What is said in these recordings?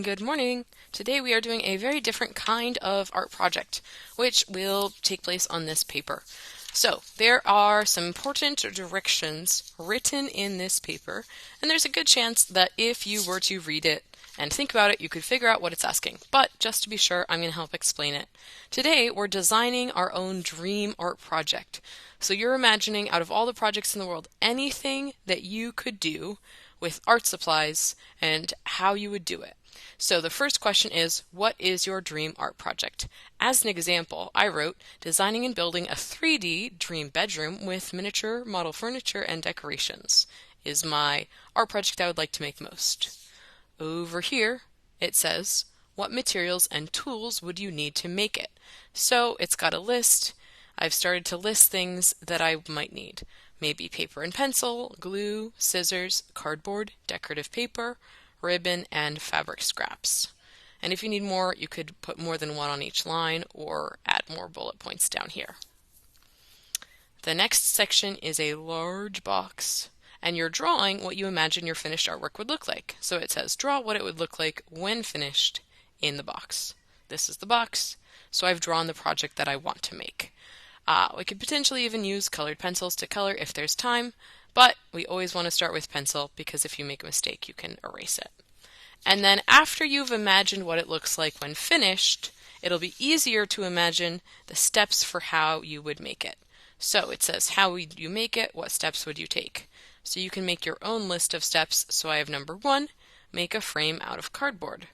Good morning. Today we are doing a very different kind of art project, which will take place on this paper. So there are some important directions written in this paper, and there's a good chance that if you were to read it and think about it, you could figure out what it's asking. But just to be sure, I'm going to help explain it. Today we're designing our own dream art project. So you're imagining out of all the projects in the world, anything that you could do with art supplies and how you would do it. So the first question is, what is your dream art project? As an example, I wrote, designing and building a 3D dream bedroom with miniature model furniture and decorations is my art project I would like to make most. Over here, it says, what materials and tools would you need to make it? So it's got a list. I've started to list things that I might need. Maybe paper and pencil, glue, scissors, cardboard, decorative paper, ribbon, and fabric scraps. And if you need more, you could put more than one on each line or add more bullet points down here. The next section is a large box, and you're drawing what you imagine your finished artwork would look like. So it says, draw what it would look like when finished in the box. This is the box, so I've drawn the project that I want to make. We could potentially even use colored pencils to color if there's time, but we always want to start with pencil because if you make a mistake, you can erase it. And then after you've imagined what it looks like when finished, it'll be easier to imagine the steps for how you would make it. So it says, how would you make it? What steps would you take? So you can make your own list of steps. So I have number 1, make a frame out of cardboard.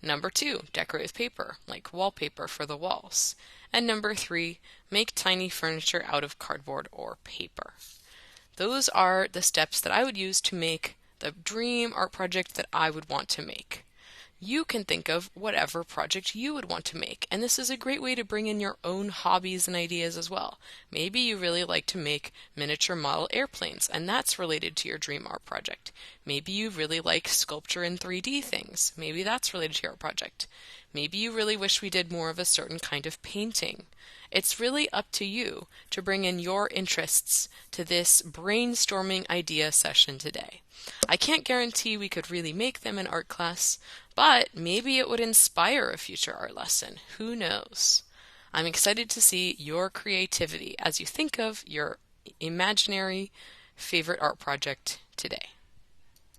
Number 2, decorative paper, like wallpaper for the walls. And number 3, make tiny furniture out of cardboard or paper. Those are the steps that I would use to make the dream art project that I would want to make. You can think of whatever project you would want to make, and this is a great way to bring in your own hobbies and ideas as well. Maybe you really like to make miniature model airplanes, and that's related to your dream art project. Maybe you really like sculpture in 3D things. Maybe that's related to your art project. Maybe you really wish we did more of a certain kind of painting. It's really up to you to bring in your interests to this brainstorming idea session today. I can't guarantee we could really make them in art class, but maybe it would inspire a future art lesson. Who knows? I'm excited to see your creativity as you think of your imaginary favorite art project today.